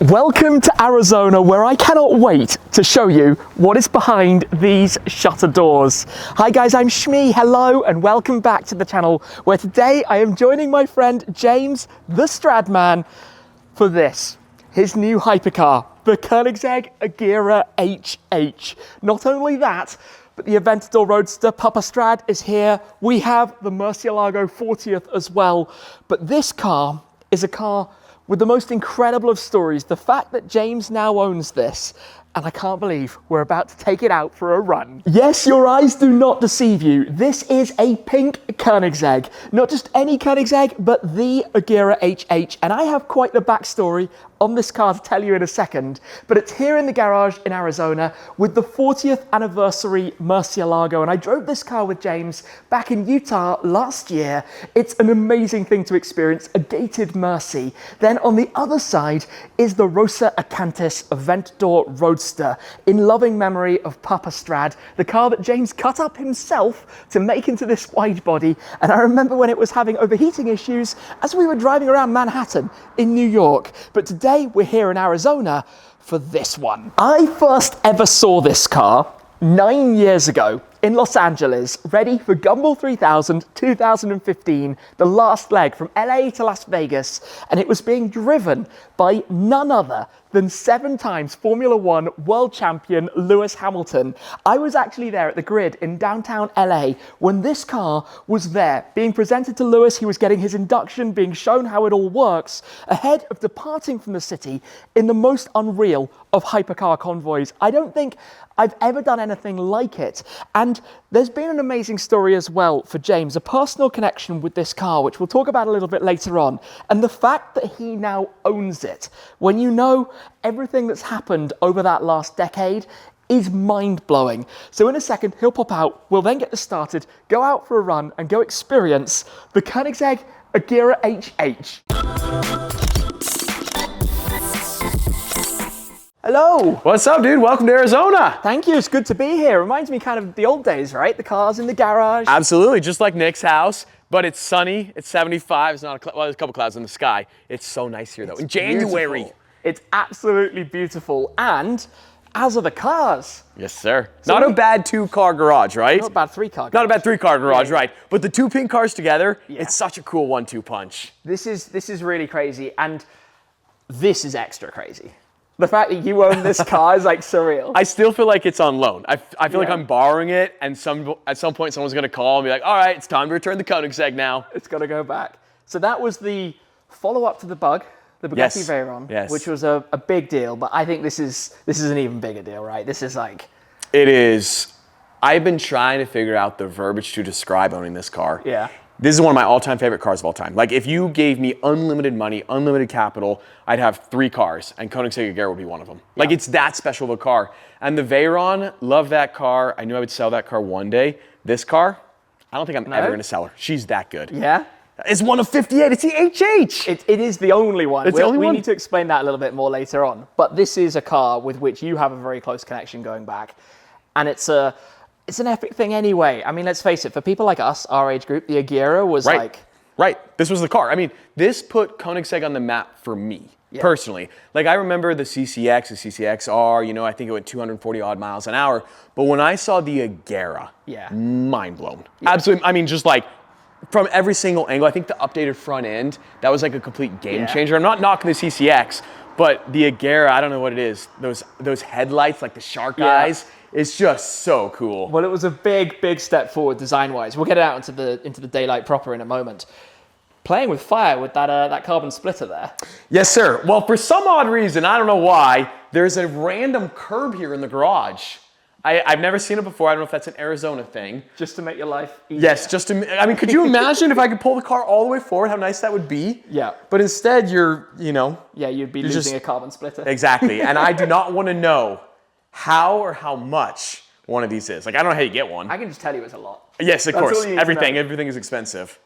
Welcome to Arizona, where I cannot wait to show you what is behind these shutter doors. Hi guys, I'm Shmi, hello, and welcome back to the channel, where today I am joining my friend James, the Stradman, for this, his new hypercar, the Koenigsegg Agera HH. Not only that, but the Aventador Roadster Papa Strad is here. We have the Murcielago 40th as well, but this car is a car with the most incredible of stories. The fact that James now owns this, and I can't believe we're about to take it out for a run. Yes, your eyes do not deceive you. This is a pink Koenigsegg. Not just any Koenigsegg, but the Agera HH. And I have quite the backstory on this car to tell you in a second, but it's here in the garage in Arizona with the 40th anniversary Murcielago, and I drove this car with James back in Utah last year. It's an amazing thing to experience, a gated Mercy. Then on the other side is the Rosa Acantis Aventador Roadster, in loving memory of Papa Strad, the car that James cut up himself to make into this wide body. And I remember when it was having overheating issues as we were driving around Manhattan in New York. But today we're here in Arizona for this one. I first ever saw this car 9 years ago in Los Angeles, ready for Gumball 3000 2015, the last leg from LA to Las Vegas, and it was being driven by none other than 7 times Formula One world champion Lewis Hamilton. I was actually there at the grid in downtown LA when this car was there, being presented to Lewis. He was getting his induction, being shown how it all works, ahead of departing from the city in the most unreal of hypercar convoys. I don't think I've ever done anything like it. And there's been an amazing story as well for James, a personal connection with this car, which we'll talk about a little bit later on. And the fact that he now owns it, when you know everything that's happened over that last decade, is mind-blowing. So in a second, he'll pop out, we'll then get this started, go out for a run, and go experience the Koenigsegg Agera HH. Hello. What's up, dude? Welcome to Arizona. Thank you. It's good to be here. Reminds me kind of the old days, right? The cars in the garage. Absolutely, just like Nick's house, but it's sunny. It's 75. It's not well, there's a couple clouds in the sky. It's so nice here, though. In January. Beautiful. It's absolutely beautiful, and as are the cars. Yes, sir. So not a bad 2-car garage, right? Not a bad 3-car garage. Not a bad 3-car garage, yeah. Right? But the 2 pink cars together, yeah. It's such a cool 1-2 punch. This is really crazy, and this is extra crazy. The fact that you own this car is like surreal. I still feel like it's on loan. I feel like I'm borrowing it, and at some point someone's going to call and be like, all right, it's time to return the Koenigsegg now. It's got to go back. So that was the follow-up to the Bug, the Bugatti Veyron, which was a big deal, but I think this is an even bigger deal, right? This is like... It is. I've been trying to figure out the verbiage to describe owning this car. Yeah. This is one of my all-time favorite cars of all time. Like, if you gave me unlimited money, unlimited capital, I'd have 3 cars, and Koenigsegg Agera would be one of them. Yeah. Like, it's that special of a car. And the Veyron, love that car. I knew I would sell that car one day. This car, I don't think I'm ever going to sell her. She's that good. Yeah? It's one of 58. It's the HH. It is the only one. It's the only one. We need to explain that a little bit more later on. But this is a car with which you have a very close connection going back. And it's an epic thing anyway. I mean, let's face it, for people like us, our age group, the Agera was like... Right, this was the car. I mean, this put Koenigsegg on the map for me, personally. Like, I remember the CCX, the CCXR, you know, I think it went 240 odd miles an hour. But when I saw the Agera, mind blown. Yeah. Absolutely, I mean, just like, from every single angle, I think the updated front end, that was like a complete game changer. I'm not knocking the CCX, but the Agera, I don't know what it is. Those headlights, like the shark eyes, it's just so cool. Well, it was a big step forward design-wise. We'll get it out into the daylight proper in a moment. Playing with fire with that carbon splitter there. Yes, sir. Well, for some odd reason, I don't know why, there's a random curb here in the garage. I've never seen it before. I don't know if that's an Arizona thing. Just to make your life easier. Yes, just to, I mean, could you imagine if I could pull the car all the way forward, how nice that would be? Yeah. But instead, you're, you know. Yeah, you'd be losing a carbon splitter. Exactly. And I do not want to know how or how much one of these is. Like, I don't know how you get one. I can just tell you it's a lot. Yes, of course. Everything is expensive.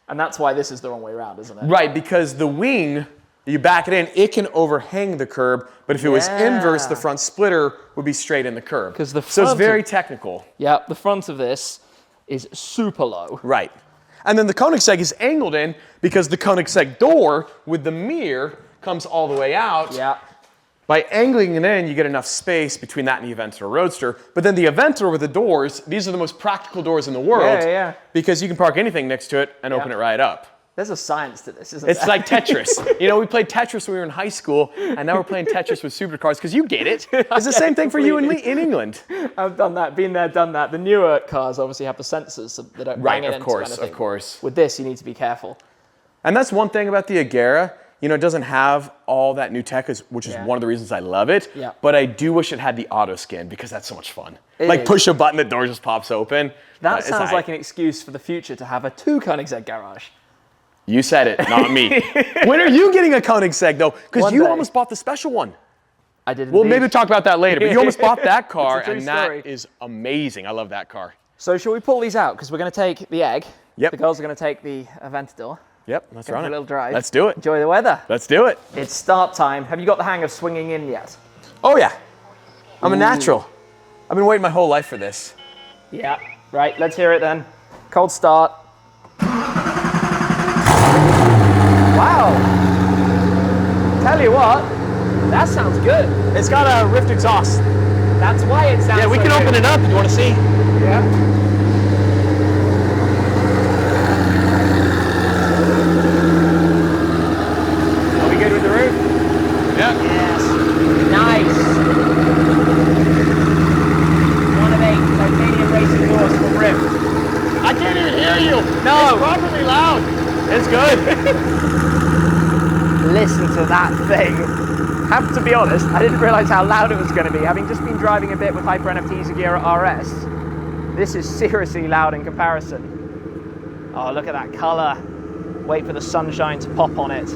And that's why this is the wrong way around, isn't it? Right, because the wing, you back it in, it can overhang the curb, but if it was inverse, the front splitter would be straight in the curb. So it's very technical. Yeah, the front of this is super low. Right. And then the Koenigsegg is angled in because the Koenigsegg door with the mirror comes all the way out. Yeah. By angling it in, you get enough space between that and the Aventador Roadster. But then the Aventador with the doors, these are the most practical doors in the world. Yeah. Because you can park anything next to it and open it right up. There's a science to this, isn't there? It's like Tetris. You know, we played Tetris when we were in high school, and now we're playing Tetris with supercars, because you get it. It's the same thing for you in England. I've done that, been there, done that. The newer cars obviously have the sensors, so they don't bang it into anything. Of course. With this, you need to be careful. And that's one thing about the Agera. You know, it doesn't have all that new tech, which is one of the reasons I love it. Yeah. But I do wish it had the auto skin, because that's so much fun. It like is. push a button, the door just pops open. That sounds like an excuse for the future to have a 2 Koenigsegg garage. You said it, not me. When are you getting a Koenigsegg, though? Because you almost bought the special one. I did. We'll maybe talk about that later, but you almost bought that car, It's a true and story. that is amazing. I love that car. So shall we pull these out? Because we're going to take the Egg. Yep. The girls are going to take the Aventador. Yep, let's run For it. a little drive. Let's do it. Enjoy the weather. Let's do it. It's start time. Have you got the hang of swinging in yet? Oh, yeah. I'm a natural. I've been waiting my whole life for this. Yeah. Right, let's hear it then. Cold start. Wow. Tell you what, that sounds good. It's got a rift exhaust. That's why it sounds Yeah, we so can good. open it up if you want to see. Yeah. Are we good with the roof? Yeah. Yes. Nice. One of 8 titanium racing doors for rift. I can't even hear you. No. It's properly loud. It's good. Listen to that thing. Have to be honest, I didn't realize how loud it was going to be. Having just been driving a bit with Hyper NFT's Agera RS, this is seriously loud in comparison. Oh, look at that color. Wait for the sunshine to pop on it.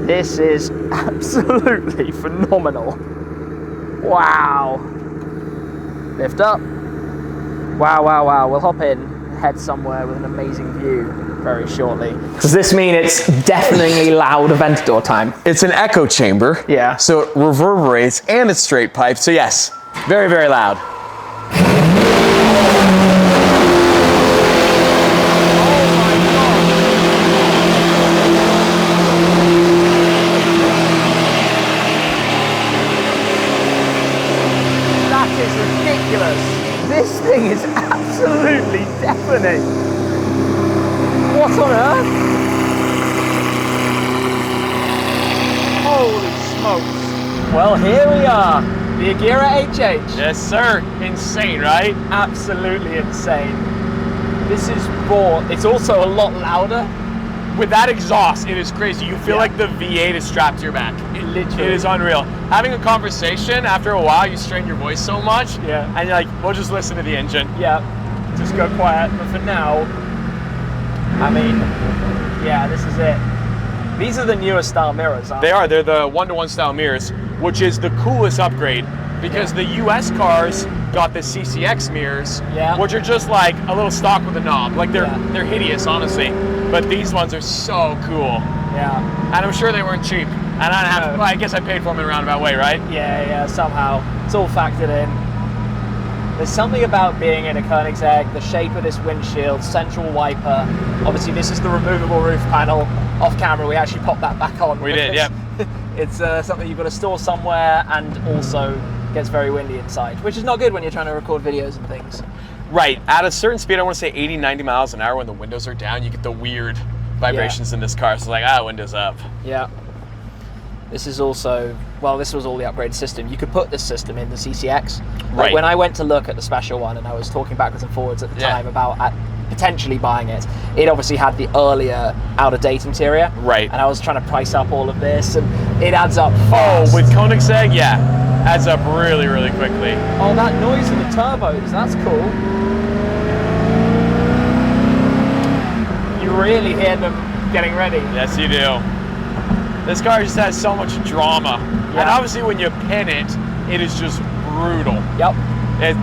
This is absolutely phenomenal. Wow. Lift up. Wow. We'll hop in, head somewhere with an amazing view very shortly. Does this mean it's deafeningly loud Aventador time? It's an echo chamber. Yeah. So it reverberates and it's straight pipe. So yes, very, very loud. That is ridiculous. This thing is absolutely deafening. What on earth? Holy smokes. Well, here we are. The Agera HH. Yes, sir. Insane, right? Absolutely insane. This is raw. It's also a lot louder. With that exhaust, it is crazy. You feel like the V8 is strapped to your back. Literally. It is unreal. Having a conversation, after a while, you strain your voice so much. Yeah. And you're like, we'll just listen to the engine. Yeah, just go quiet. But for now, I mean, yeah, this is it. These are the newer style mirrors, aren't they? They are. They're the one-to-one style mirrors, which is the coolest upgrade because the US cars got the CCX mirrors, which are just like a little stock with a knob. Like they're hideous, honestly. But these ones are so cool. Yeah. And I'm sure they weren't cheap. And I don't have. Well, I guess I paid for them in a roundabout way, right? Yeah. Somehow it's all factored in. There's something about being in a Koenigsegg, the shape of this windshield, central wiper. Obviously, this is the removable roof panel. Off camera, we actually popped that back on. We did, yep. It's something you've got to store somewhere, and also gets very windy inside, which is not good when you're trying to record videos and things. Right. At a certain speed, I want to say 80, 90 miles an hour when the windows are down, you get the weird vibrations in this car. So it's like, windows up. Yeah. This is also, well, this was all the upgraded system. You could put this system in the CCX. Like when I went to look at the special one and I was talking backwards and forwards at the time about potentially buying it, it obviously had the earlier out-of-date interior. Right. And I was trying to price up all of this and it adds up fast. Oh, with Koenigsegg, adds up really, really quickly. Oh, that noise of the turbos, that's cool. You really hear them getting ready. Yes, you do. This car just has so much drama. And obviously when you pin it, it is just brutal. Yep.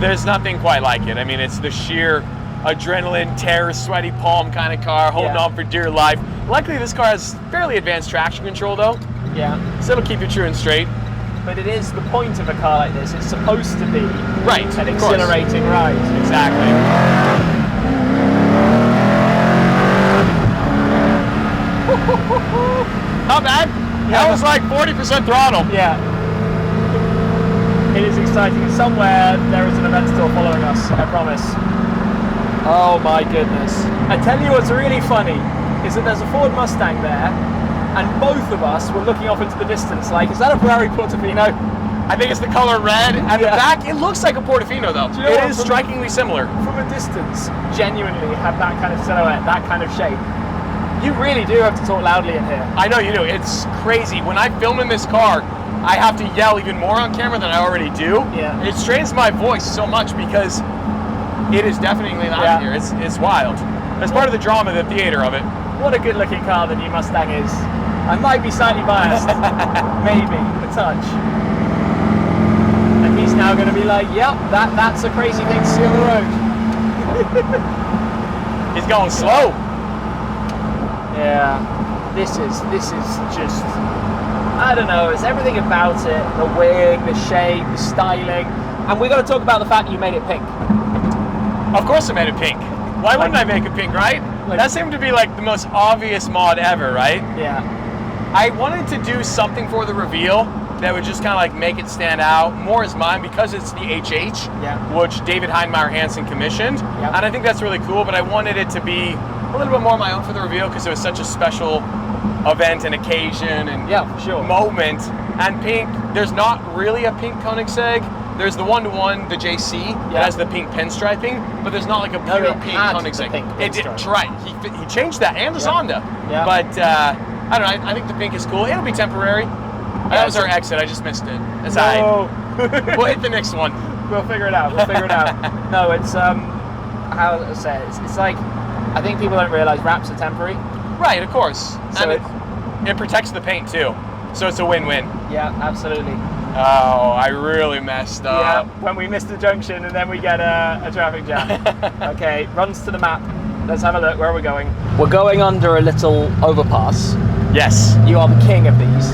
There's nothing quite like it. I mean, it's the sheer adrenaline, terror, sweaty palm kind of car, holding on for dear life. Luckily, this car has fairly advanced traction control, though. Yeah. So it'll keep you true and straight. But it is the point of a car like this. It's supposed to be an exhilarating ride. Exactly. Not bad. That was like 40% throttle. Yeah. It is exciting. Somewhere there is an event store following us, I promise. Oh my goodness. I tell you what's really funny is that there's a Ford Mustang there, and both of us were looking off into the distance like, is that a Ferrari Portofino? I think it's the color red, and the back, it looks like a Portofino though. You know it is strikingly similar. From a distance, genuinely have that kind of silhouette, that kind of shape. You really do have to talk loudly in here. I know you do. It's crazy. When I film in this car, I have to yell even more on camera than I already do. Yeah. It strains my voice so much because it is definitely loud here. It's wild. That's part of the drama, the theater of it. What a good looking car the new Mustang is. I might be slightly biased. Maybe, a touch. And he's now going to be like, yep, that's a crazy thing to see on the road. He's going slow. Yeah, this is just, I don't know, it's everything about it, the wing, the shape, the styling, and we got to talk about the fact that you made it pink. Of course I made it pink. Why wouldn't I make it pink, right? That seemed to be like the most obvious mod ever, right? Yeah. I wanted to do something for the reveal that would just kind of like make it stand out more as mine because it's the HH, which David Heinemeier Hansson commissioned, and I think that's really cool, but I wanted it to be a little bit more my own for the reveal because it was such a special event and occasion and moment. And pink, there's not really a pink Koenigsegg. There's the one-to-one, the JC, that has the pink pinstriping, but there's not like a pure pink Koenigsegg. Right, he changed that, and the Zonda. Yeah. But I don't know, I think the pink is cool. It'll be temporary. That was our exit, I just missed it. That's all right. We'll hit the next one. We'll figure it out, No, it's, how to say it, it's like, I think people don't realize wraps are temporary. Right, of course. So and it protects the paint too. So it's a win-win. Yeah, absolutely. Oh, I really messed up. Yeah, when we missed the junction and then we get a traffic jam. Okay, runs to the map. Let's have a look. Where are we going? We're going under a little overpass. Yes. You are the king of these.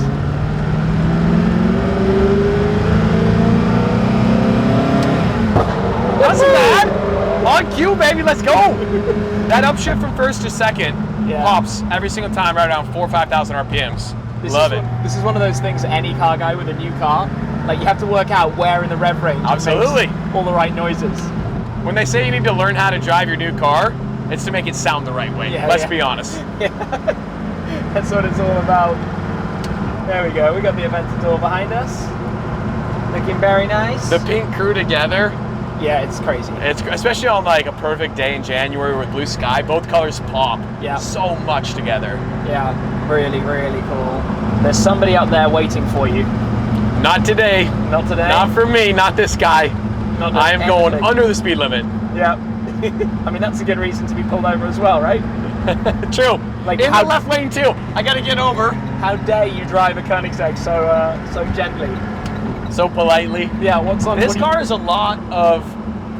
Wasn't bad. On cue, baby, let's go. That upshift from first to second pops every single time right around 4,000 or 5,000 RPMs. Love it. This is one of those things any car guy with a new car, like you have to work out where in the rev range Absolutely. It makes all the right noises. When they say you need to learn how to drive your new car, it's to make it sound the right way. Let's be honest. That's what it's all about. There we go. We got the Aventador behind us. Looking very nice. The pink crew together. Yeah, it's crazy. It's especially on like a perfect day in January with blue sky. Both colors pop so much together. Yeah, really, really cool. There's somebody out there waiting for you. Not today. Not today. Not for me. Not this guy. I am going under the speed limit. Yeah. I mean, that's a good reason to be pulled over as well, right? True. Like in the left lane too. I got to get over. How dare you drive a Koenigsegg so gently? So politely. Yeah, what's on this car is a lot of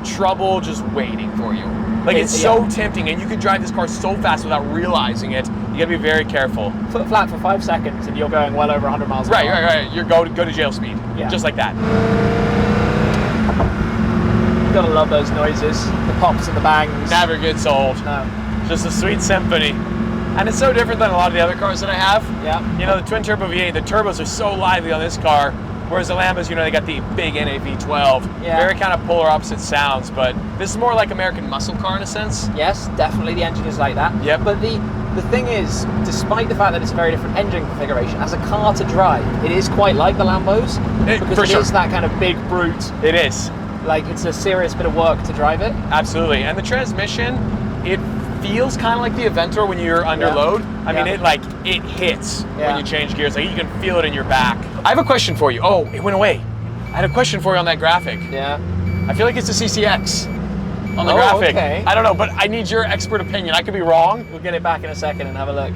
trouble just waiting for you. Like it's so tempting, and you can drive this car so fast without realizing it. You gotta be very careful. Foot flat for 5 seconds and you're going well over 100 miles an hour. Right. You go to jail speed. Yeah. Just like that. You gotta love those noises. The pops and the bangs. Never gets old. No. Just a sweet symphony. And it's so different than a lot of the other cars that I have. Yeah. You know, the twin turbo V8, the turbos are so lively on this car. Whereas the Lambos, you know, they got the big NAV12. Yeah. Very kind of polar opposite sounds, but this is more like American muscle car in a sense. Yes, definitely the engine is like that. Yep. But the thing is, despite the fact that it's a very different engine configuration, as a car to drive, it is quite like the Lambos. Because it is that kind of big brute. It is. Like, it's a serious bit of work to drive it. Absolutely. And the transmission, it feels kind of like the Aventor when you're under load. I mean, it hits when you change gears. Like, you can feel it in your back. I have a question for you. Oh, it went away. I had a question for you on that graphic. Yeah. I feel like it's a CCX on the graphic. Okay. I don't know, but I need your expert opinion. I could be wrong. We'll get it back in a second and have a look.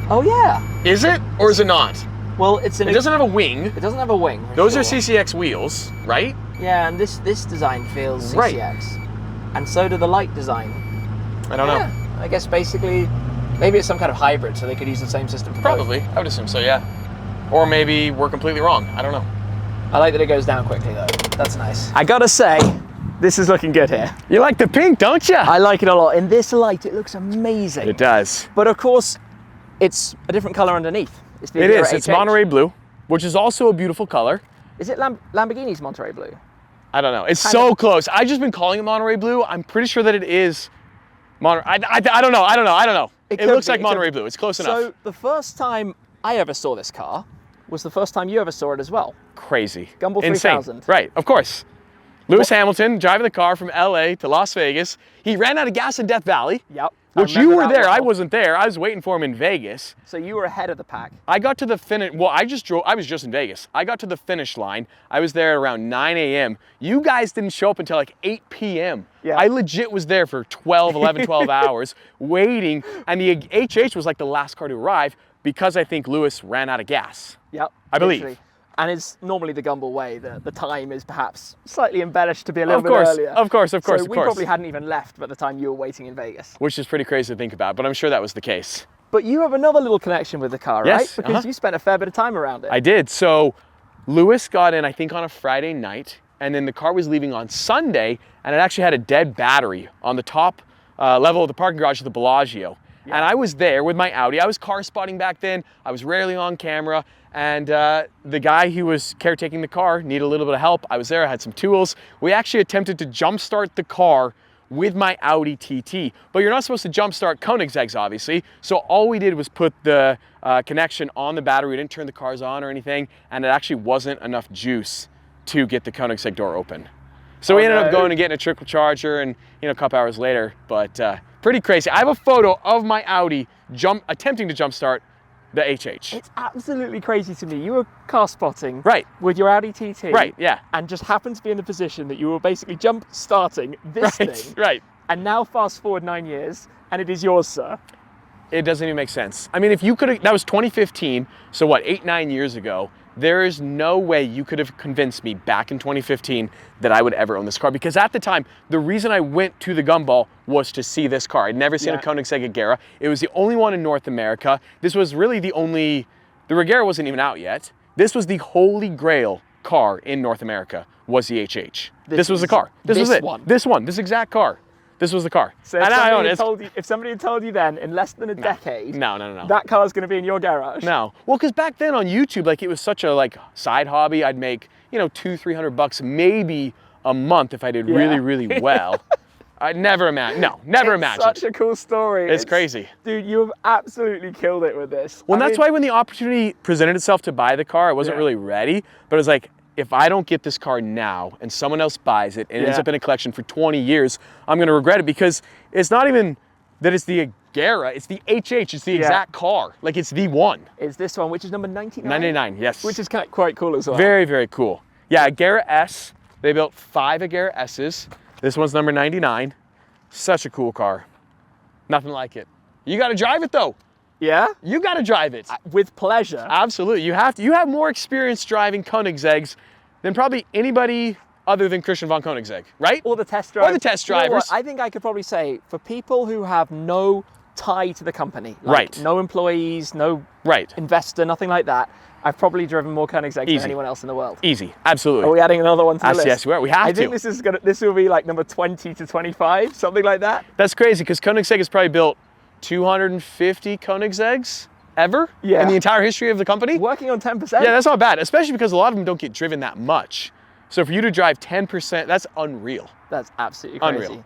Oh, yeah. Is it or is it not? Well, it doesn't have a wing. It doesn't have a wing. Those are CCX wheels, right? Yeah, and this design feels CCX. And so do the light design. I don't know. I guess basically, maybe it's some kind of hybrid, so they could use the same system for Probably. both. I would assume so, yeah. Or maybe we're completely wrong. I don't know. I like that it goes down quickly, though. That's nice. I gotta say, this is looking good here. You like the pink, don't you? I like it a lot. In this light, it looks amazing. It does. But of course, it's a different color underneath. It's the It Agera is. It's HH. Monterey blue, which is also a beautiful color. Is it Lamborghini's Monterey blue? I don't know. It's Kind so of. close. I've just been calling it Monterey blue. I'm pretty sure that it is Monterey. I don't know. It could looks be, like it could Monterey be. blue. It's close enough. So the first time I ever saw this car was the first time you ever saw it as well. Crazy. Gumball Insane. 3000. Right, of course. Lewis Hamilton driving the car from LA to Las Vegas. He ran out of gas in Death Valley. Yep. Which you were there. I wasn't there. I was waiting for him in Vegas. So you were ahead of the pack. I got to the finish. Well, I was just in Vegas. I got to the finish line. I was there around 9 a.m. You guys didn't show up until like 8 p.m. Yeah. I legit was there for 12 hours waiting. And the HH was like the last car to arrive because I think Lewis ran out of gas. Yep. I believe. literally. And it's normally the Gumball way. The time is perhaps slightly embellished to be a little Of bit course, earlier. of course. So we probably hadn't even left by the time you were waiting in Vegas. Which is pretty crazy to think about, but I'm sure that was the case. But you have another little connection with the car, Yes, right? Because you spent a fair bit of time around it. I did. So Lewis got in, I think, on a Friday night, and then the car was leaving on Sunday, and it actually had a dead battery on the top level of the parking garage of the Bellagio. Yeah. And I was there with my Audi. I was car spotting back then. I was rarely on camera. And the guy who was caretaking the car needed a little bit of help. I was there, I had some tools. We actually attempted to jumpstart the car with my Audi TT, but you're not supposed to jumpstart Koenigsegg's, obviously. So all we did was put the connection on the battery. We didn't turn the cars on or anything, and it actually wasn't enough juice to get the Koenigsegg door open. So we ended up going and getting a trickle charger, and a couple hours later, but pretty crazy. I have a photo of my Audi attempting to jumpstart the HH. It's absolutely crazy to me. You were car spotting with your Audi TT. Right, yeah. And just happened to be in the position that you were basically jump starting this thing. Right. And now fast forward 9 years and it is yours, sir. It doesn't even make sense. I mean, if you could have, that was 2015, so what, 8-9 years ago, there is no way you could have convinced me back in 2015 that I would ever own this car, because at the time, the reason I went to the Gumball was to see this car. I'd never seen a Koenigsegg Agera. It was the only one in North America. This was really the Agera wasn't even out yet. This was the holy grail car in North America, was the HH. This was the car. This was it. This exact car. This was the car. So if somebody had told you then, in less than a decade, no, that car's going to be in your garage. No. Well, because back then on YouTube, like, it was such a side hobby. I'd make, $200-300 maybe a month if I did really, really well. I never imagined. No, never imagined. Such a cool story. It's crazy. Dude, you have absolutely killed it with this. Well, that's why when the opportunity presented itself to buy the car, I wasn't really ready, but it was like, if I don't get this car now and someone else buys it and it ends up in a collection for 20 years, I'm going to regret it, because it's not even that it's the Agera, it's the HH, it's the exact car. Like, it's the one. It's this one, which is number 99? 99, yes. Which is quite cool as well. Very, very cool. Yeah, Agera S. They built 5 Agera S's. This one's number 99. Such a cool car. Nothing like it. You got to drive it, though. Yeah? You got to drive it. With pleasure. Absolutely. You have more experience driving Koenigsegg's than probably anybody other than Christian von Koenigsegg, right? Or the test drivers. Or the test drivers. I think I could probably say, for people who have no tie to the company, no employees, no investor, nothing like that, I've probably driven more Koenigsegg than anyone else in the world. Easy, absolutely. Are we adding another one to the list? Yes, we are. We have to. I think this will be like number 20 to 25, something like that. That's crazy, because Koenigsegg has probably built 250 Koenigsegg's ever in the entire history of the company. Working on 10%. Yeah, that's not bad, especially because a lot of them don't get driven that much. So for you to drive 10%, that's unreal. That's absolutely crazy. Unreal.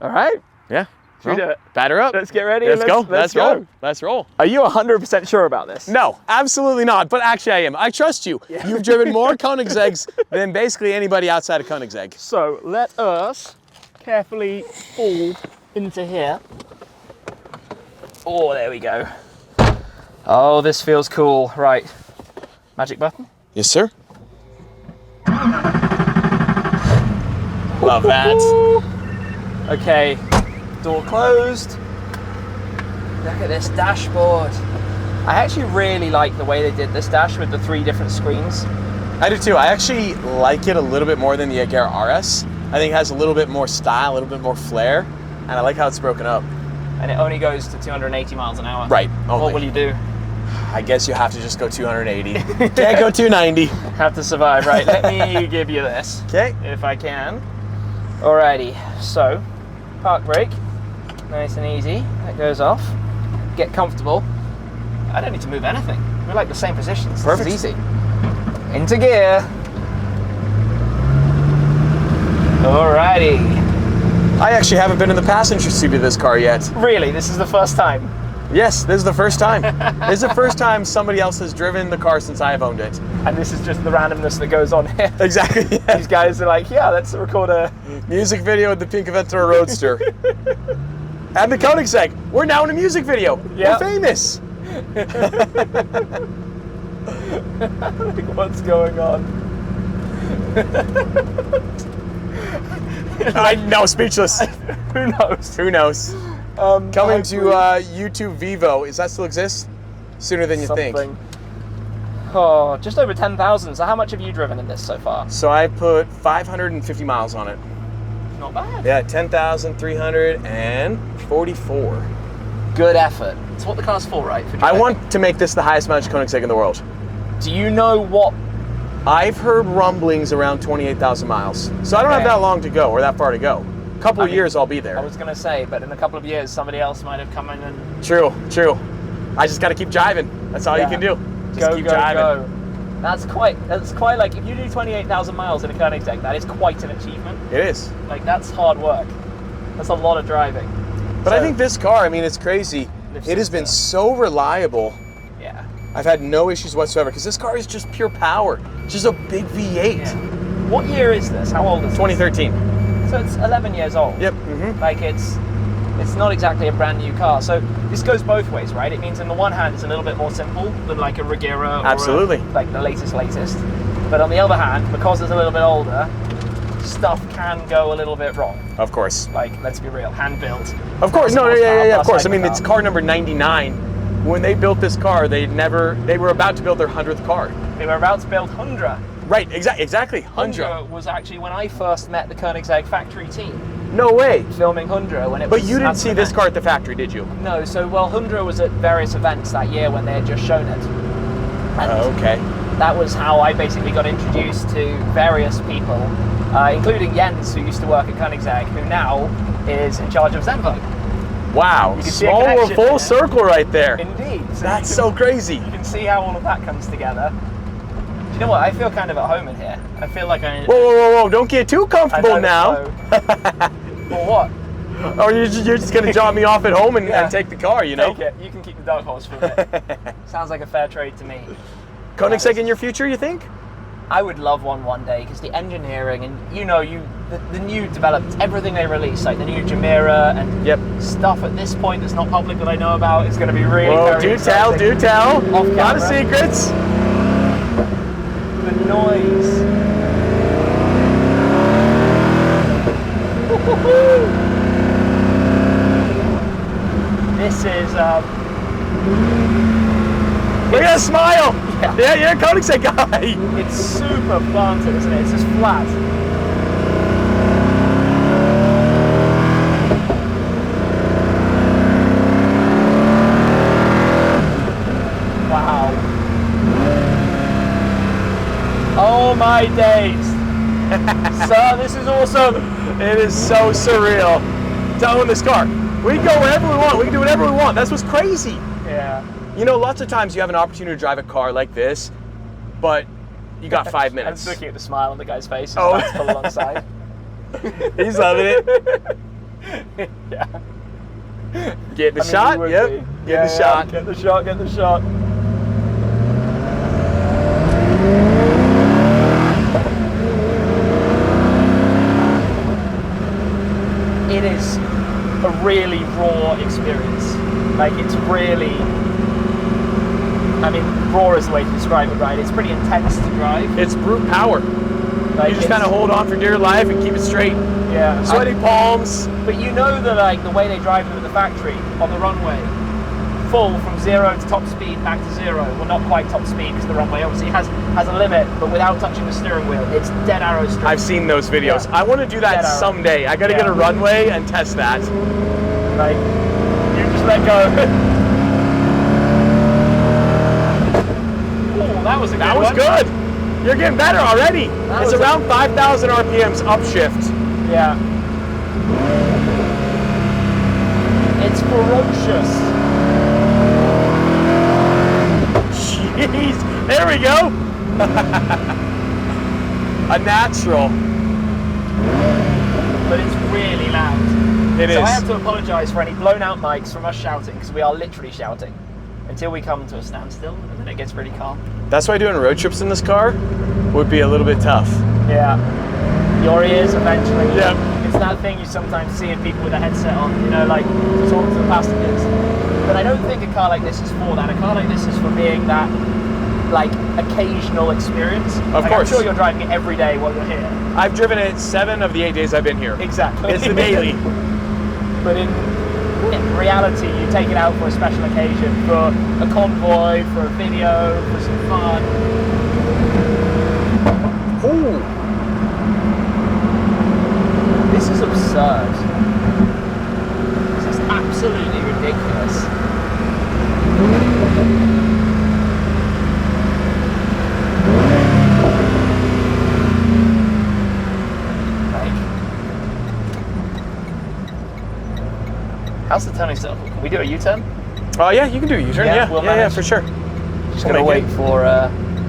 All right. Yeah. Should we do it? Batter up. Let's get ready. Let's go. Let's go. Roll. Let's roll. Are you 100% sure about this? No, absolutely not. But actually I am. I trust you. Yeah. You've driven more Koenigsegg's than basically anybody outside of Koenigsegg. So let us carefully fall into here. Oh, there we go. Oh, this feels cool. Right. Magic button? Yes, sir. Love that. Okay, door closed. Look at this dashboard. I actually really like the way they did this dash with the 3 different screens. I do too. I actually like it a little bit more than the Agera RS. I think it has a little bit more style, a little bit more flair, and I like how it's broken up. And it only goes to 280 miles an hour. Right, only. What will you do? I guess you have to just go 280. Can't go 290. Have to survive, right? Let me give you this. Okay. If I can. Alrighty, so park brake, nice and easy. That goes off. Get comfortable. I don't need to move anything. We're like the same positions. Perfect. This is easy. Into gear. Alrighty. I actually haven't been in the passenger seat of this car yet. Really, this is the first time. Yes, this is the first time. This is the first time somebody else has driven the car since I have owned it. And this is just the randomness that goes on here. Exactly. Yeah. These guys are like, yeah, let's record a Music video with the pink Aventador Roadster. And the Koenigsegg. We're now in a music video. Yeah. We're famous. like, what's going on? I know, speechless. Who knows? Who knows? Coming to YouTube Vivo. Does that still exist? Sooner than you think. Oh, just over 10,000. So how much have you driven in this so far? So I put 550 miles on it. Not bad. Yeah, 10,344. Good effort. It's what the car's for, right? For I driving. want to make this the highest mileage Koenigsegg in the world. Do you know what? I've heard rumblings around 28,000 miles. So I don't have Okay. that long to go, or that far to go. A couple of years I'll be there. I was going to say, but in a couple of years, somebody else might have come in and True, true. I just got to keep jiving. That's all you can do. Just go, keep go, jiving. go. That's quite like, if you do 28,000 miles in a Koenigsegg, that is quite an achievement. It is. Like, that's hard work. That's a lot of driving. But I think this car, I mean, it's crazy. Lives It has been so reliable. Yeah. I've had no issues whatsoever because this car is just pure power. It's just a big V8. Yeah. What year is this? How old is it? 2013. So it's 11 years old. Yep. Mm-hmm. Like it's not exactly a brand new car. So this goes both ways, right? It means on the one hand it's a little bit more simple than like a Agera or Absolutely. like the latest. But on the other hand, because it's a little bit older, stuff can go a little bit wrong. Of course. Like, let's be real, hand built. Of course. No, yeah, of course. I mean, Hypercar. it's car number 99. When they built this car, they were about to build their 100th car. They were about to build Hundra. Right, exactly. Hundra was actually when I first met the Koenigsegg factory team No way. filming Hundra when it But was you at didn't the see this event. car at the factory, did you? No, so Hundra was at various events that year when they had just shown it. And Okay. that was how I basically got introduced to various people, including Jens, who used to work at Koenigsegg, who now is in charge of Zenvo. Wow. You can see a Small connection full there. circle right there. Indeed. So That's you so can, crazy. You can see how all of that comes together. Do you know what? I feel kind of at home in here. I feel like I. Whoa. Don't get too I comfortable now. Well, what? Or you're just going to drop me off at home and, Yeah. and take the car, you know? Take it. You can keep the dark horse for a bit. Sounds like a fair trade to me. Koenigsegg in your future, you think? I would love one day because the engineering and the new developed everything they release, like the new Gemera and Yep. stuff at this point that's not public that I know about is going to be really Whoa, very do tell. Off A lot of camera. secrets. The noise. This is Look at that smile. Yeah. Yeah, Koenigsegg guy. it's super planted, isn't it? It's just flat. Wow. Oh my days. Sir, this is awesome. It is so surreal to own this car. We can go wherever we want. We can do whatever we want. That's what's crazy. Yeah. You know, lots of times you have an opportunity to drive a car like this, but you got 5 I'm just minutes. looking at the smile on the guy's face as Oh. that's pull alongside. He's loving it. Yeah. Get the I mean, shot. you would Yep. be. Get Yeah, the shot. Get the shot, get the shot. It is a really raw experience. Like, it's really, I mean, raw is the way to describe it, right? It's pretty intense to drive. It's brute power. Like, You just it's- kind of hold on for dear life and keep it straight. Yeah. Sweaty palms. But you know that, like, the way they drive them at the factory on the runway, full from 0 to top speed back to 0. Well, not quite top speed because the runway obviously has a limit, but without touching the steering wheel, it's dead arrow straight. I've seen those videos. Yeah. I want to do that Dead arrow. someday. I got to Yeah. get a runway and test that. Like, you just let go. Oh, that was a good That was one. good. You're getting better already. That It's was around 5,000 RPMs upshift. Yeah. It's ferocious. jeez. There we go. A natural. But it's really loud. It is. So I have to apologise for any blown out mics from us shouting, because we are literally shouting until we come to a standstill, and then it gets pretty calm. That's why doing road trips in this car would be a little bit tough. Yeah. Your ears eventually. Yep. It's that thing you sometimes see in people with a headset on, you know, like to talk to the passengers. But I don't think a car like this is for that. A car like this is for being that, like, occasional experience. Of course. I'm sure you're driving it every day while you're here. I've driven it 7 of the 8 days I've been here. Exactly. It's the daily. But in reality, you take it out for a special occasion, for a convoy, for a video, for some fun. Ooh. This is absurd. This is absolutely ridiculous. How's the turning circle? Can we do a U-turn? Oh yeah, you can do a U-turn. Yeah, Yeah, we'll yeah, manage. for sure. Just gonna wait for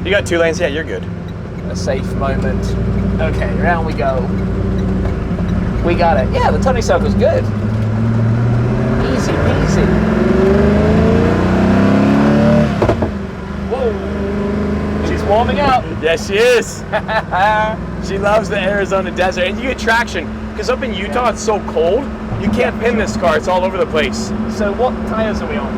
You got 2 lanes. Yeah, you're good. a safe moment. Okay, around we go. We got it. Yeah, the turning circle's good. Easy peasy. Whoa. She's warming up. Yes, she is. She loves the Arizona desert, and you get traction because up in Utah it's so cold. You can't pin this car; it's all over the place. So what tires are we on?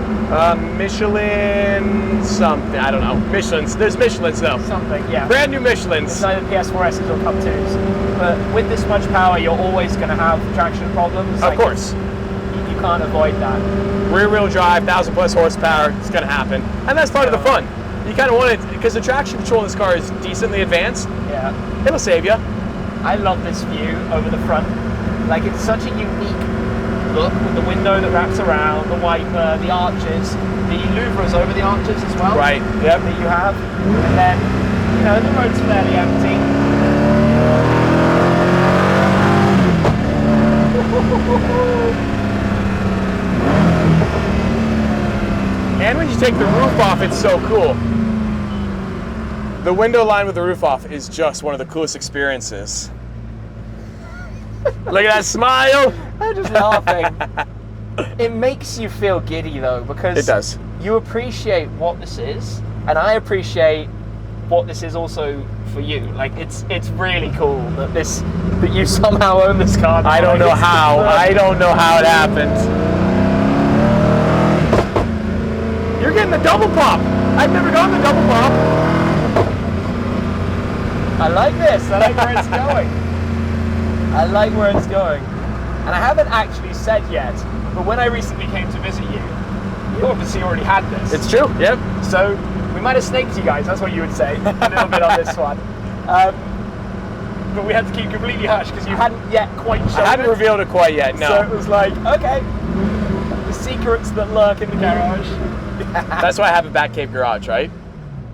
Michelin something. I don't know. Michelin's. There's Michelin's though. Something, yeah. Brand new Michelin's. It's either PS4S's or Cup 2s. But with this much power, you're always going to have traction problems. Of course. You can't avoid that. Rear-wheel drive, 1,000+ horsepower. It's gonna happen, and that's part of the fun. You kind of want it because the traction control in this car is decently advanced. Yeah. It'll save you. I love this view over the front. Like, it's such a unique look with the window that wraps around, the wiper, the arches, the louvres over the arches as well. Right. Yep. That you have. And then, you know, the road's fairly empty. And when you take the roof off, it's so cool. The window line with the roof off is just one of the coolest experiences. Look at that smile. I'm just laughing. It makes you feel giddy though, because It does. you appreciate what this is, and I appreciate what this is also for you. Like, it's really cool that you somehow own this car now. I don't know Like, how. I don't know how it happened. You're getting the double pop. I've never gone the double pop. I like this. I like where it's going. I like where it's going. And I haven't actually said yet, but when I recently came to visit you, you obviously already had this. It's true. Yep. So we might have snaked you guys, that's what you would say, a little bit on this one. But we had to keep completely hush because you hadn't yet quite shown I hadn't it. revealed it quite yet. No. So it was like, okay, the secrets that lurk in the garage. That's why I have a Batcave garage, right?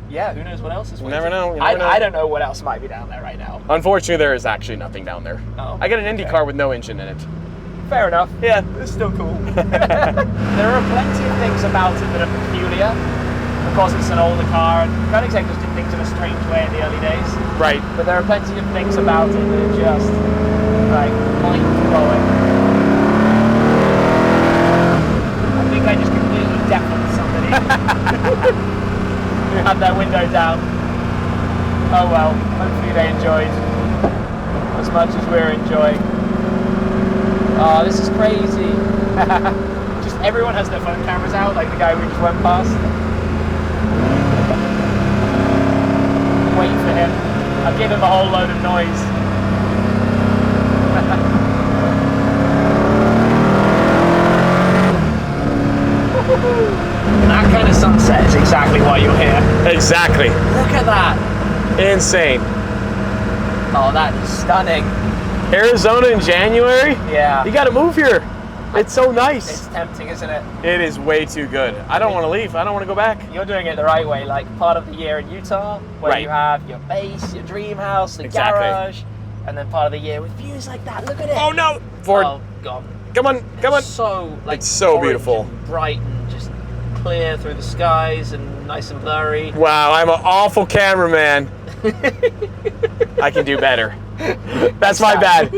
Yeah, who knows what else is You waiting. never know. You never know. I don't know what else might be down there right now. Unfortunately, there is actually nothing down there. Oh, I got an Indy okay. car with no engine in it. Fair enough. Yeah. It's still cool. There are plenty of things about it that are peculiar because it's an older car, and Koenigsegg just did things in a strange way in the early days. Right. But there are plenty of things about it that are just like mind-blowing. I think I just completely deafened somebody who had their window down. Oh well, hopefully they enjoyed as much as we're enjoying. Oh, this is crazy. Just everyone has their phone cameras out, like the guy we just went past. Wait for him. I'll give him a whole load of noise. That kind of sunset is exactly why you're here. Exactly. Look at that. Insane. Oh, that is stunning. Arizona in January? Yeah. You got to move here. It's so nice. It's tempting, isn't it? It is way too good. I don't want to leave. I don't want to go back. You're doing it the right way, like part of the year in Utah, where Right. you have your base, your dream house, the Exactly. garage, and then part of the year with views like that. Look at it. Oh no! Ford, Oh god. come on, come on. So like It's so orange beautiful. and bright and just clear through the skies and nice and blurry. Wow, I'm an awful cameraman. I can do better. That's my bad.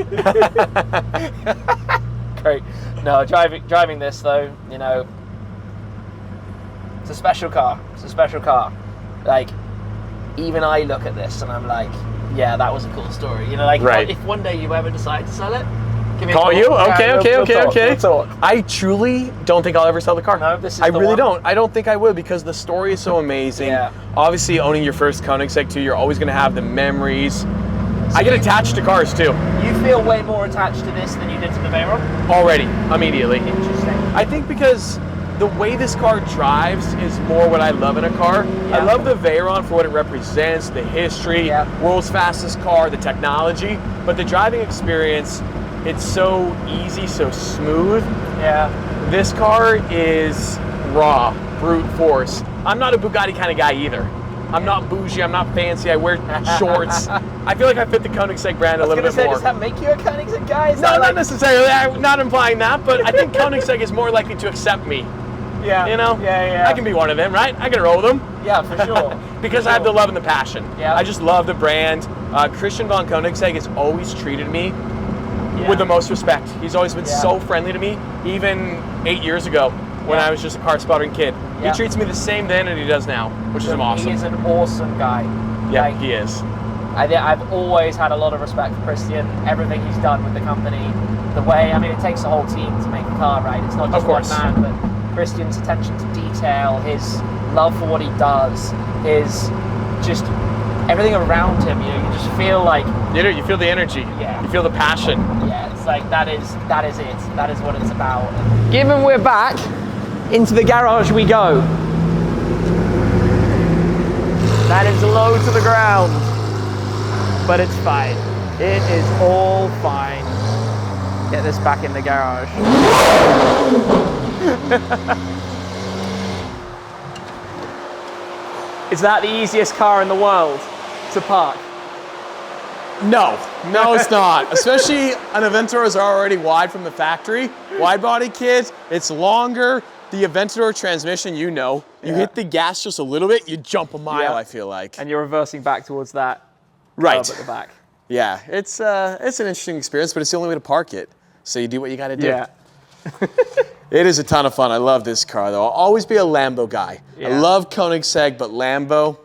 Great. No, driving this though, you know, it's a special car. It's a special car. Like, even I look at this and I'm like, yeah, that was a cool story. You know, like, right. If one day you ever decide to sell it, give me a call call. you? Okay, Yeah, okay. We'll talk. I truly don't think I'll ever sell the car. No, this is I the really one. don't. I don't think I will, because the story is so amazing. Yeah. Obviously, owning your first Koenigsegg too, you're always going to have the memories. I get attached to cars too. You feel way more attached to this than you did to the Veyron? Already, immediately. Interesting. I think because the way this car drives is more what I love in a car. Yeah. I love the Veyron for what it represents, the history, Yeah. world's fastest car, the technology, but the driving experience, it's so easy, so smooth. Yeah. This car is raw, brute force. I'm not a Bugatti kind of guy either. I'm not bougie, I'm not fancy, I wear shorts. I feel like I fit the Koenigsegg brand a little bit more. Does that make you a Koenigsegg guy? No, not necessarily. I'm not implying that, but I think Koenigsegg is more likely to accept me. Yeah. You know? Yeah. I can be one of them, right? I can roll with them. Yeah, for sure. Because I have the love and the passion. Yeah. I just love the brand. Christian von Koenigsegg has always treated me with the most respect. He's always been so friendly to me, even 8 years ago when I was just a car sputtering kid. Yeah. He treats me the same then and he does now, which is awesome. He is an awesome guy. Yeah, Like, he is. I've always had a lot of respect for Christian, everything he's done with the company, the way, I mean, it takes a whole team to make a car, right? It's not just one man, but Christian's attention to detail, his love for what he does, his just everything around him, you know, you just feel like... You feel the energy. Yeah. You feel the passion. Yeah, it's like, that is it. That is what it's about. Given we're back, into the garage we go. That is low to the ground, but it's fine. It is all fine. Get this back in the garage. Is that the easiest car in the world to park? No, it's not. Especially an Aventador is already wide from the factory. Wide body kit, it's longer. The Aventador transmission, you hit the gas just a little bit, you jump a mile, I feel like. And you're reversing back towards that right curb at the back. Yeah, it's an interesting experience, but it's the only way to park it. So you do what you gotta do. Yeah. It is a ton of fun. I love this car though. I'll always be a Lambo guy. Yeah. I love Koenigsegg, but Lambo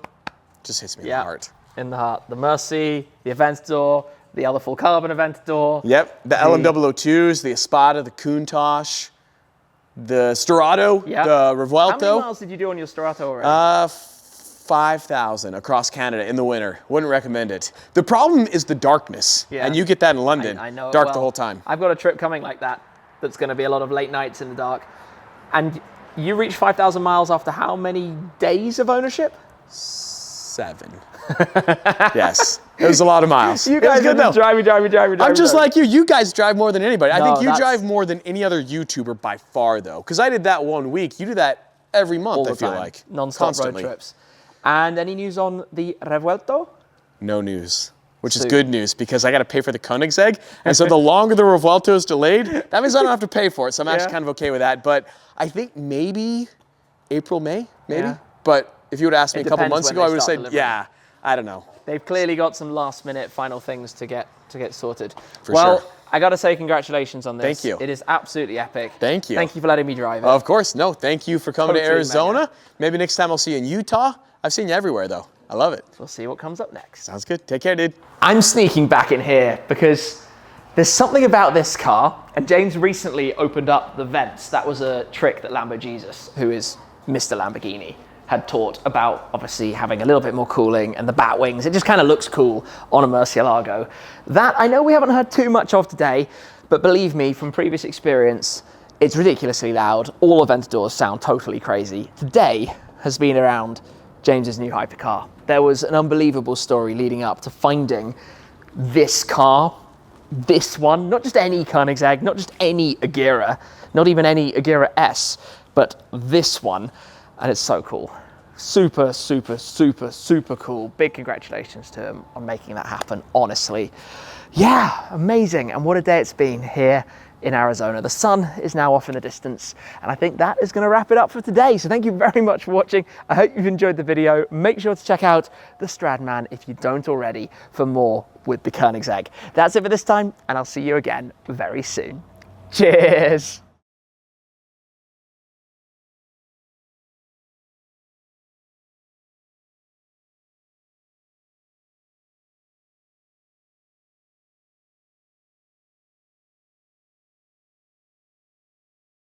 just hits me in the heart. In the heart. The Mercy, the Aventador, the other full carbon Aventador. Yep, the LM002s, the Espada, the Countach, the Storato, the Revuelto. How many miles did you do on your Storato already? 5,000 across Canada in the winter. Wouldn't recommend it. The problem is the darkness, and you get that in London. I know. Dark the whole time. I've got a trip coming like that. That's going to be a lot of late nights in the dark. And you reached 5,000 miles after how many days of ownership? 7. Yes, it was a lot of miles. You guys are just driving. I'm just like you. You guys drive more than anybody. I No, think you drive more than any other YouTuber by far, though. Because I did that 1 week. You do that every month, I feel like. Non-stop road trips. And any news on the Revuelto? No news. Which is good news, because I got to pay for the Koenigsegg. And so the longer the Revuelto is delayed, that means I don't have to pay for it. So I'm actually kind of okay with that. But I think maybe April, May, maybe. Yeah. But if you would ask me a couple months ago, I would have said, delivering. I don't know. They've clearly got some last minute final things to get sorted. For sure. I got to say congratulations on this. Thank you. It is absolutely epic. Thank you. Thank you for letting me drive it. Of course. No, thank you for coming to Totally Arizona. mega. Maybe next time I'll see you in Utah. I've seen you everywhere, though. I love it. We'll see what comes up next. Sounds good. Take care, dude. I'm sneaking back in here because there's something about this car, and James recently opened up the vents. That was a trick that Lambo Jesus, who is Mr. Lamborghini, had taught about obviously having a little bit more cooling and the bat wings. It just kind of looks cool on a Murcielago. That I know we haven't heard too much of today, but believe me, from previous experience, it's ridiculously loud. All Aventadors sound totally crazy. Today has been around James's new hypercar. There was an unbelievable story leading up to finding this car, this one, not just any Koenigsegg, not just any Agera, not even any Agera S, but this one, and it's so cool. Super, super, super, super cool. Big congratulations to him on making that happen, honestly. Yeah, amazing, and what a day it's been here in Arizona. The sun is now off in the distance, and I think that is going to wrap it up for today. So thank you very much for watching. I hope you've enjoyed the video. Make sure to check out the Stradman if you don't already for more with the Koenigsegg. That's it for this time, and I'll see you again very soon. Cheers!